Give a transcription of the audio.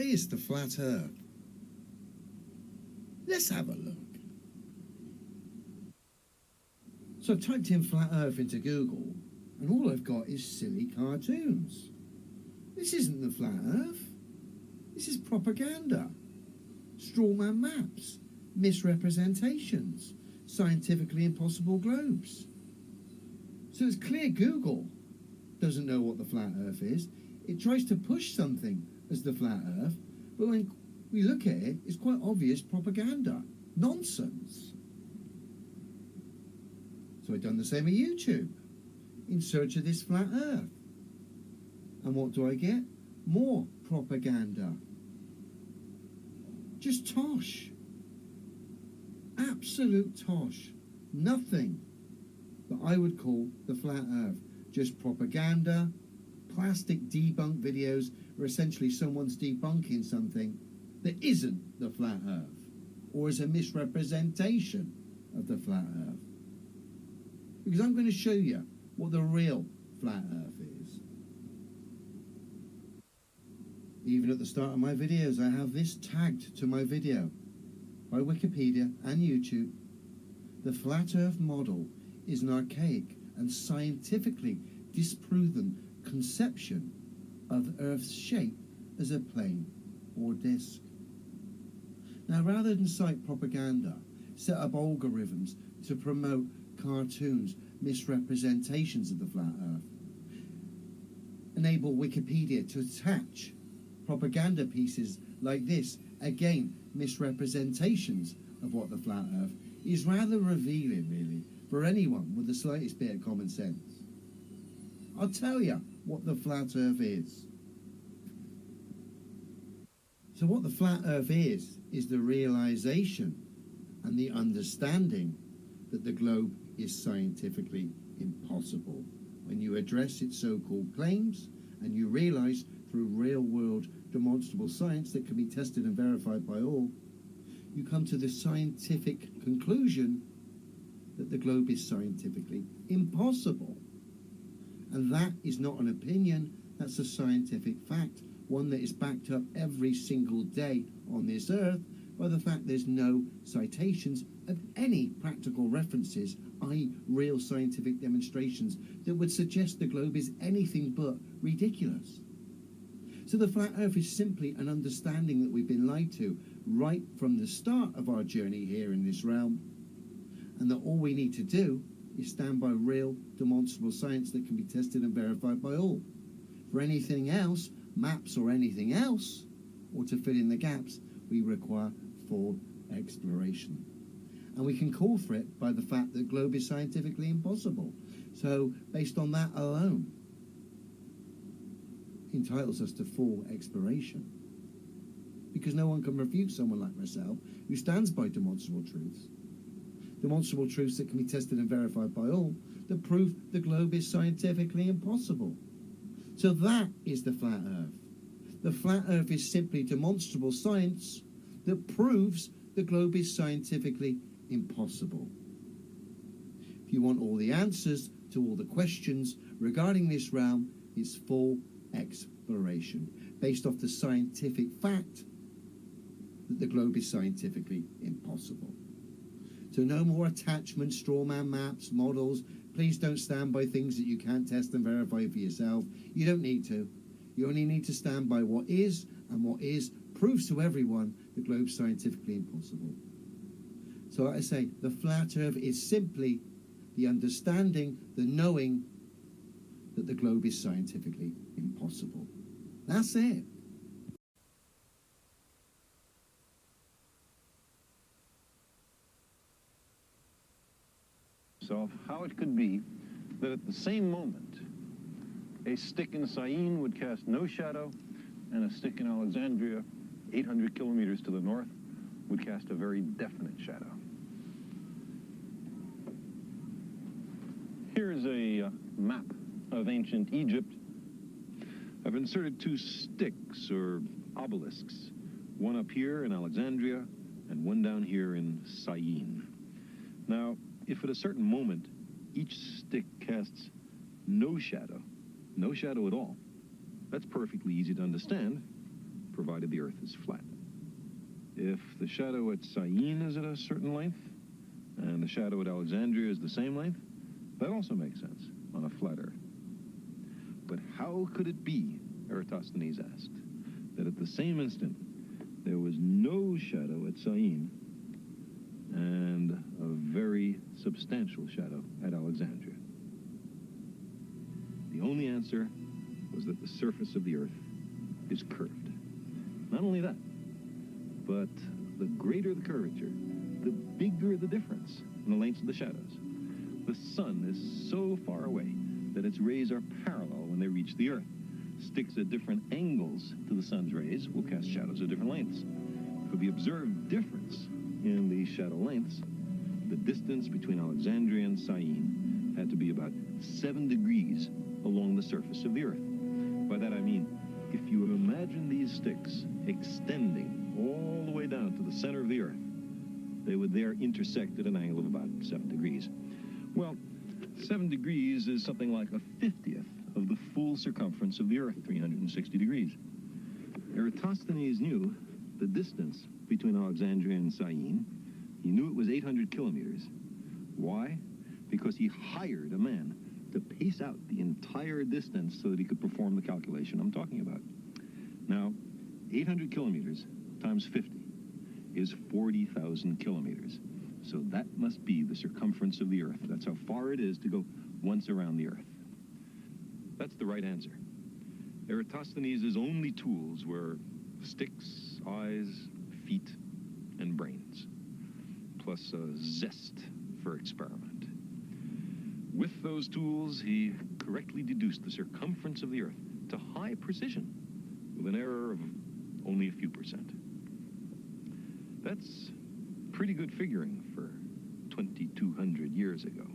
is the flat Earth? Let's have a look. So I've typed in flat Earth into Google, and all I've got is silly cartoons. This isn't the flat Earth. This is propaganda. Strawman maps, misrepresentations, scientifically impossible globes. So it's clear Google doesn't know what the flat Earth is. It tries to push something as the flat Earth, but when we look at it, it's quite obvious propaganda. Nonsense. So I've done the same with YouTube, in search of this flat Earth. And what do I get? More propaganda. Just tosh. Absolute tosh. Nothing that I would call the flat Earth. Just propaganda, plastic debunk videos where essentially someone's debunking something that isn't the flat Earth, or is a misrepresentation of the flat Earth. Because I'm going to show you what the real flat Earth is. Even at the start of my videos, I have this tagged to my video by Wikipedia and YouTube. The flat Earth model is an archaic and scientifically disproven conception of Earth's shape as a plane or disk. Now, rather than cite propaganda, set up algorithms to promote cartoons, misrepresentations of the flat Earth, enable Wikipedia to attach propaganda pieces like this, again, misrepresentations of what the flat Earth is, rather revealing, really, for anyone with the slightest bit of common sense. I'll tell you what the flat Earth is. So what the flat Earth is the realization and the understanding that the globe is scientifically impossible. When you address its so-called claims and you realize through real-world demonstrable science that can be tested and verified by all, you come to the scientific conclusion that the globe is scientifically impossible. And that is not an opinion, that's a scientific fact, one that is backed up every single day on this earth by the fact there's no citations of any practical references, i.e. real scientific demonstrations, that would suggest the globe is anything but ridiculous. So the flat Earth is simply an understanding that we've been lied to right from the start of our journey here in this realm, and that all we need to do is stand by real, demonstrable science that can be tested and verified by all. For anything else, maps or anything else, or to fill in the gaps, we require full exploration. And we can call for it by the fact that the globe is scientifically impossible. So, based on that alone, entitles us to full exploration. Because no one can refute someone like myself who stands by demonstrable truths. Demonstrable truths that can be tested and verified by all, that prove the globe is scientifically impossible. So that is the flat Earth. The flat Earth is simply demonstrable science that proves the globe is scientifically impossible. If you want all the answers to all the questions regarding this realm, it's full exploration, based off the scientific fact that the globe is scientifically impossible. So no more attachments, strawman maps, models. Please don't stand by things that you can't test and verify for yourself. You don't need to. You only need to stand by what is, and what is proves to everyone the globe's scientifically impossible. So like I say, the flat Earth is simply the understanding, the knowing that the globe is scientifically impossible. That's it. So how it could be that at the same moment, a stick in Sagan would cast no shadow, and a stick in Alexandria, 800 kilometers to the north, would cast a very definite shadow. Here's a map of ancient Egypt. I've inserted two sticks, or obelisks, one up here in Alexandria, and one down here in Sagan. Now, if at a certain moment each stick casts no shadow at all, that's perfectly easy to understand, provided the Earth is flat. If the shadow at Sagan is at a certain length, and the shadow at Alexandria is the same length, that also makes sense on a flat Earth. But how could it be, Eratosthenes asked, that at the same instant there was no shadow at Sagan and a very substantial shadow at Alexandria? The only answer was that the surface of the Earth is curved. Not only that, but the greater the curvature, the bigger the difference in the lengths of the shadows. The sun is so far away that its rays are parallel when they reach the Earth. Sticks at different angles to the sun's rays will cast shadows of different lengths. For the observed difference in these shadow lengths, the distance between Alexandria and Sagan had to be about 7 degrees along the surface of the Earth. By that I mean, if you imagine these sticks extending all the way down to the center of the Earth, they would there intersect at an angle of about 7 degrees. Well, 7 degrees is something like a 50th of the full circumference of the Earth, 360 degrees. Eratosthenes knew the distance between Alexandria and Sagan. He knew it was 800 kilometers. Why? Because he hired a man to pace out the entire distance so that he could perform the calculation I'm talking about. Now, 800 kilometers times 50 is 40,000 kilometers. So that must be the circumference of the Earth. That's how far it is to go once around the Earth. That's the right answer. Eratosthenes' only tools were sticks, eyes, feet, and brains, plus a zest for experiment. With those tools, he correctly deduced the circumference of the Earth to high precision, with an error of only a few percent. That's pretty good figuring for 2,200 years ago.